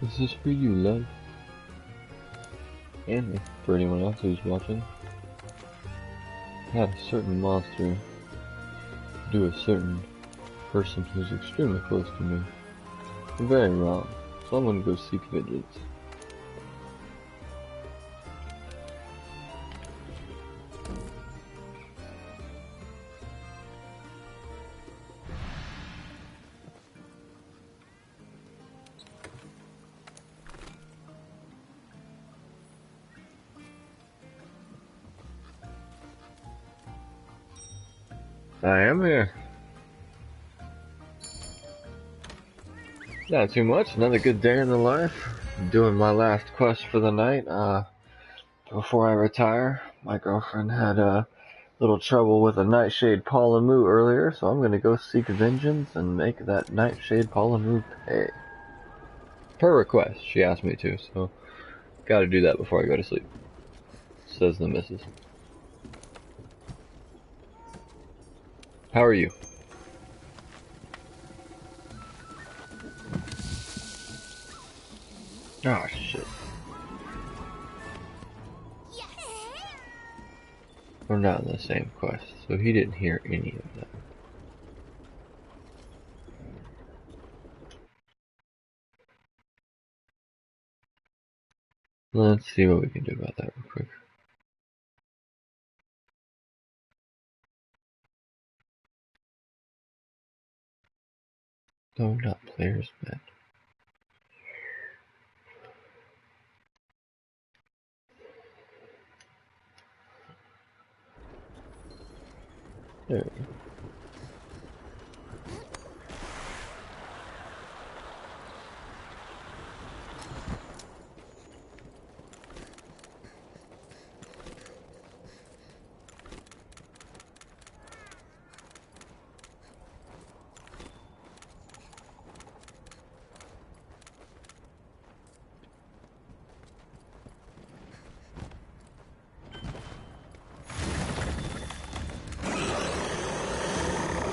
This is for you, love. And for anyone else who's watching. I had a certain monster do a certain person who's extremely close to me. Very wrong. So I'm gonna go seek vengeance. I am here. Not too much, another good day in the life. Doing my last quest for the night, before I retire. My girlfriend had a little trouble with a Nightshade Palamu earlier, so I'm gonna go seek vengeance and make that Nightshade Palamu pay. Per request, she asked me to, so gotta do that before I go to sleep. Says the missus. How are you? Oh shit. We're not in the same quest, so he didn't hear any of that. Let's see what we can do about that real quick. No, not players, man. There we go.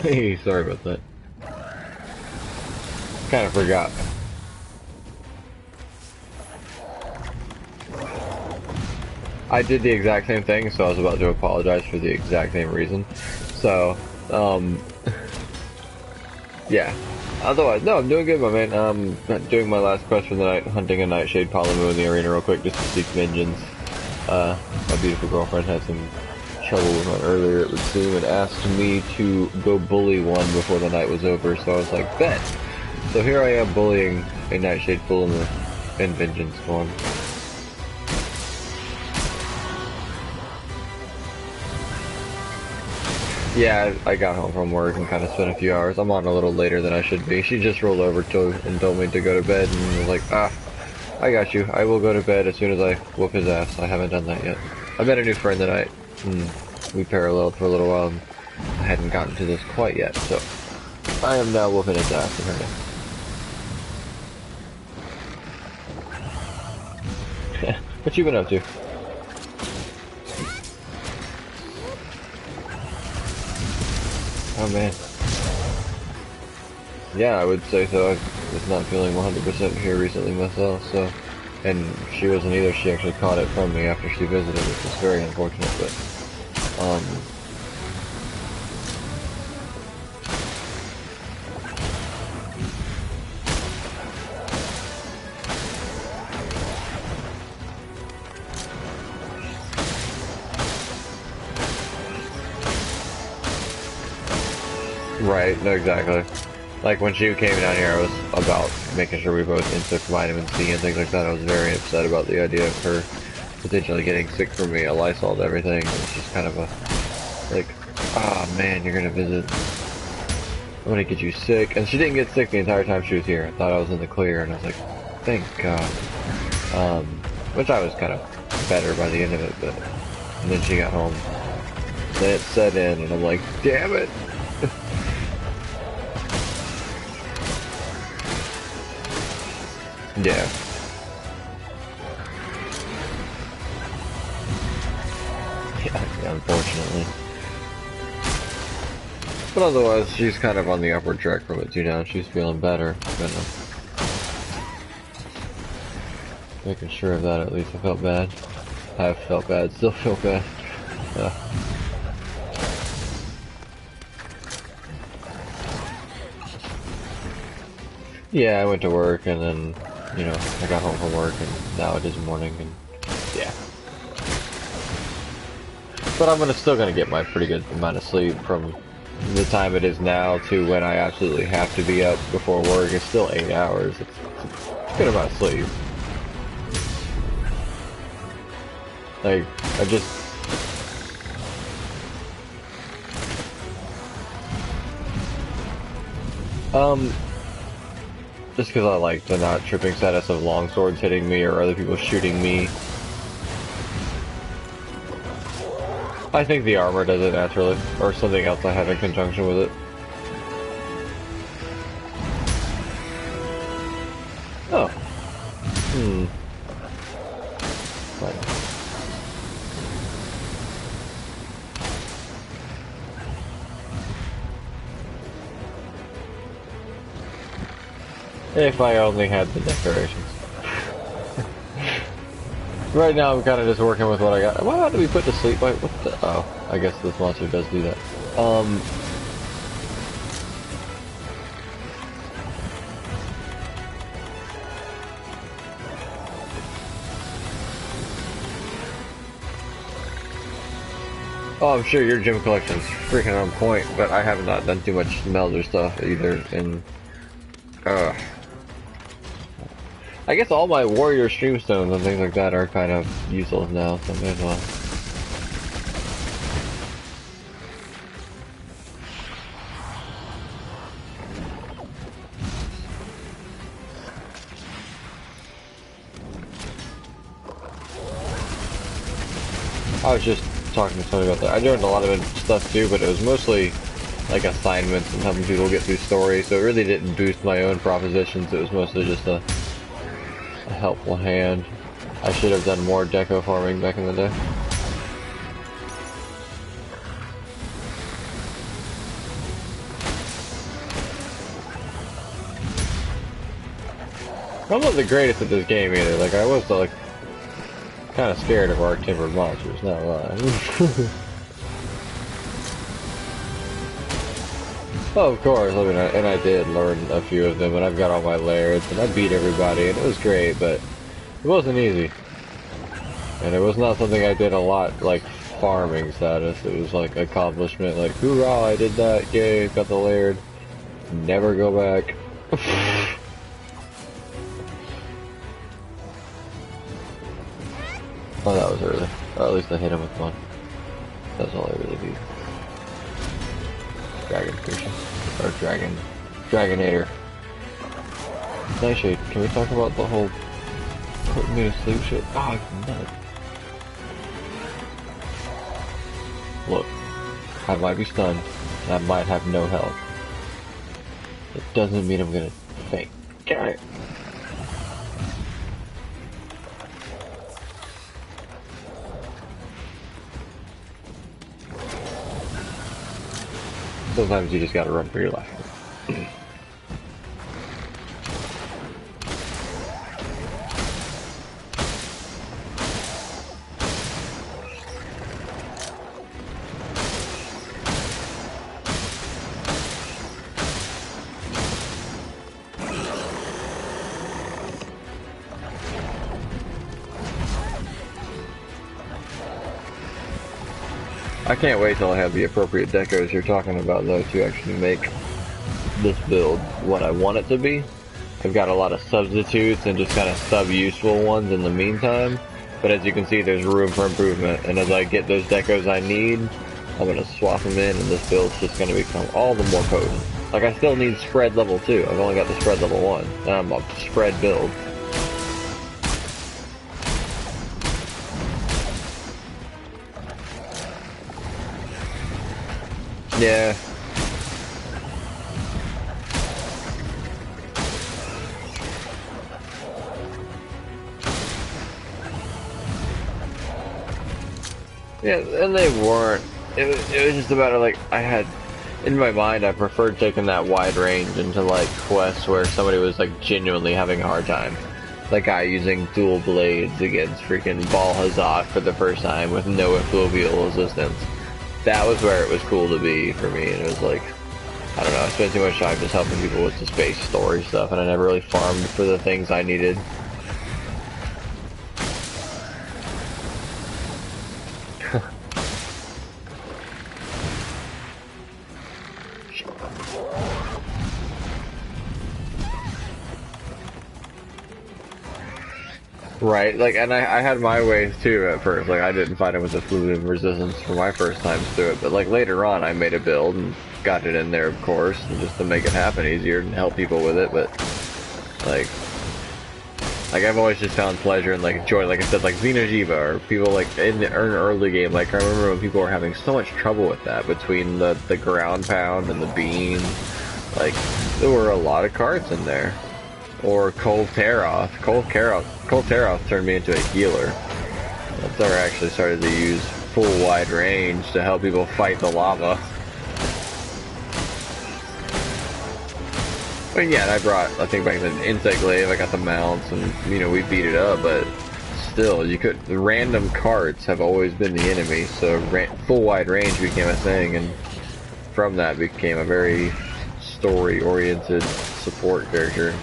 Hey, sorry about that. Kind of forgot. I did the exact same thing, so I was about to apologize for the exact same reason. So, yeah. Otherwise, no, I'm doing good, my man. I'm doing my last quest for the night, hunting a Nightshade Palamu in the arena real quick, just to seek vengeance. My beautiful girlfriend had some trouble with one earlier, it would seem, and asked me to go bully one before the night was over, so I was like, bet! So here I am bullying a Nightshade Palamu in vengeance form. Yeah, I got home from work and kind of spent a few hours. I'm on a little later than I should be. She just rolled over and told me to go to bed, and was like, I got you. I will go to bed as soon as I whoop his ass. I haven't done that yet. I met a new friend tonight, and we paralleled for a little while, and I hadn't gotten to this quite yet, so I am now whooping his ass in her name. What you been up to? Oh man. Yeah, I would say so. I was not feeling 100% here recently myself, so. And she wasn't either. She actually caught it from me after she visited, which was very unfortunate, but. Right, no, exactly. Like, when she came down here, I was about making sure we both took vitamin C and things like that. I was very upset about the idea of her potentially getting sick from me. I Lysoled everything. It was just kind of a, like, ah, man, you're gonna visit. I'm gonna get you sick. And she didn't get sick the entire time she was here. I thought I was in the clear, and I was like, thank God. Which I was kind of better by the end of it, but and then she got home. Then it set in, and I'm like, damn it. Yeah. Yeah, unfortunately. But otherwise, she's kind of on the upward track from it too now. She's feeling better. But, Making sure of that at least. I felt bad. I have felt bad. Still feel bad. Yeah, I went to work and then, you know, I got home from work and now it is morning and yeah. But I'm still gonna get my pretty good amount of sleep from the time it is now to when I absolutely have to be up before work. It's still 8 hours. It's a good amount of sleep. Like, I just... Just because I like the not tripping status of longswords hitting me or other people shooting me. I think the armor does it naturally, or something else I have in conjunction with it. Oh. Fine. If I only had the decorations. Right now I'm kind of just working with what I got. Am I about to be put to sleep? Wait, what the? Oh, I guess this monster does do that. Oh, I'm sure your gym collection's freaking on point, but I have not done too much Melder stuff either, and... I guess all my warrior streamstones and things like that are kind of useless now, so may as well. I was just talking to somebody about that. I learned a lot of stuff too, but it was mostly like assignments and helping people get through stories, so it really didn't boost my own propositions. It was mostly just a helpful hand. I should have done more deco farming back in the day. I'm not the greatest at this game either. Like, I was like kind of scared of arc-timbered monsters, not lying. Oh, of course. I mean, and I did learn a few of them, and I've got all my lairs, and I beat everybody, and it was great, but it wasn't easy. And it was not something I did a lot, like, farming status. It was like accomplishment, like, hoorah, I did that, yay, got the laird. Never go back. Oh, that was early. Or at least I hit him with one. That's all I really need. Dragon fishing. Or Dragonator. Nightshade, can we talk about the whole putting me to sleep shit? Oh, no. Look, I might be stunned, and I might have no health. It doesn't mean I'm gonna faint. Got it. Sometimes you just gotta run for your life. I can't wait till I have the appropriate decos you're talking about, though, to actually make this build what I want it to be. I've got a lot of substitutes and just kind of sub-useful ones in the meantime, but as you can see, there's room for improvement, and as I get those decos I need, I'm going to swap them in, and this build's just going to become all the more potent. Like, I still need spread level 2. I've only got the spread level 1, and I'm a spread build. Yeah. Yeah, and they weren't. It was just about like, I had, in my mind, I preferred taking that wide range into like quests where somebody was like genuinely having a hard time. That guy using dual blades against freaking Ball Hazat for the first time with no effluvial resistance. That was where it was cool to be for me, and it was like, I don't know, I spent too much time just helping people with the space story stuff, and I never really farmed for the things I needed. Right, like, and I had my ways too at first. Like, I didn't find it with the fluid resistance for my first times through it, but like later on, I made a build and got it in there, of course, and just to make it happen easier and help people with it. But like I've always just found pleasure and like joy. Like I said, like Xenojiva or people like in the early game. Like I remember when people were having so much trouble with that between the ground pound and the beam. Like there were a lot of cards in there. Or Cold Teroth. Cold Teroth turned me into a healer. That's where I actually started to use full wide range to help people fight the lava. But yeah, and I brought, I think back then, Insect Glaive, I got the mounts, and, you know, we beat it up, but still, the random cards have always been the enemy, so full wide range became a thing, and from that became a very story-oriented support character.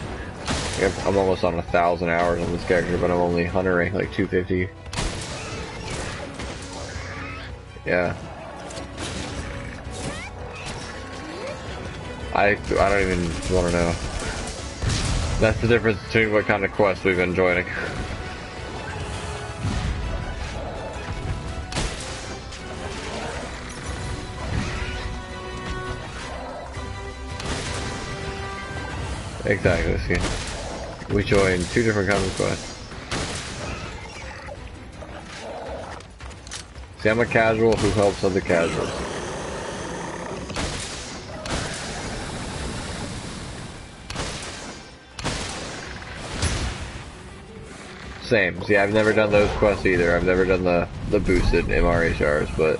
I'm almost on 1,000 hours on this character, but I'm only hunter rank like 250. Yeah. I don't even want to know. That's the difference between what kind of quests we've been joining. Exactly, see. We joined 2 different kinds of quests. See, I'm a casual who helps other casuals. Same. See, I've never done those quests either. I've never done the boosted MRHRs, but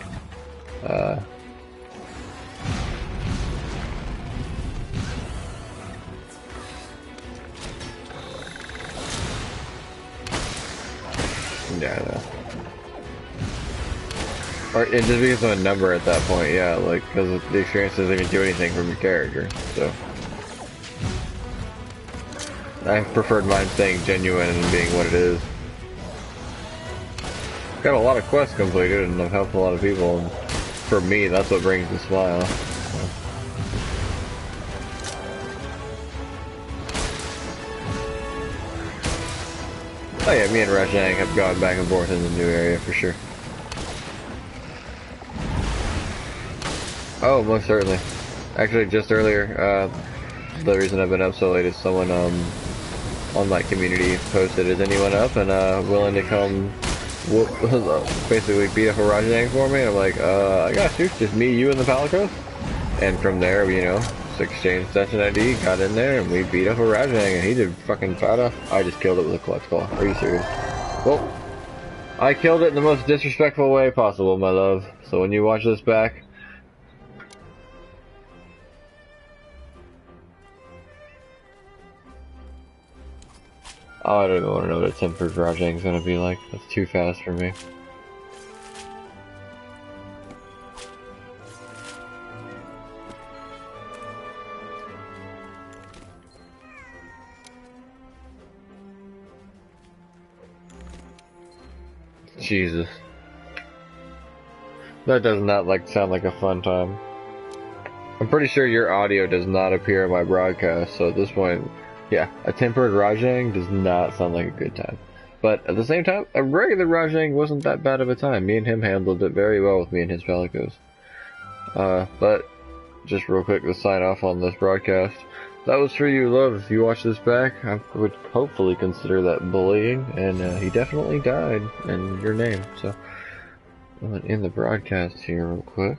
yeah, no. Or it just becomes a number at that point, yeah, like, because the experience doesn't even do anything from your character, so. I preferred mine staying genuine and being what it is. Got a lot of quests completed and I've helped a lot of people, and for me, that's what brings the smile. Oh yeah, me and Rajang have gone back and forth in the new area for sure. Oh, most certainly. Actually, just earlier, the reason I've been up so late is someone on my community posted, "Is anyone up and willing to come basically beat up a Rajang for me?" And I'm like, I got you. Just me, you, and the Palicos. And from there, you know, exchanged session ID, got in there, and we beat up a Rajang, and he did fucking fat. I just killed it with a clutch claw. Are you serious? Well, I killed it in the most disrespectful way possible, my love. So when you watch this back, oh, I don't even want to know what a tempered Rajang's gonna be like. That's too fast for me. Jesus. That does not sound like a fun time. I'm pretty sure your audio does not appear in my broadcast, so at this point, yeah, a tempered Rajang does not sound like a good time. But at the same time, a regular Rajang wasn't that bad of a time. Me and him handled it very well with me and his Palicos. But just real quick to sign off on this broadcast. That was for you, love. If you watch this back, I would hopefully consider that bullying, and he definitely died in your name. So I'm gonna end the broadcast here real quick.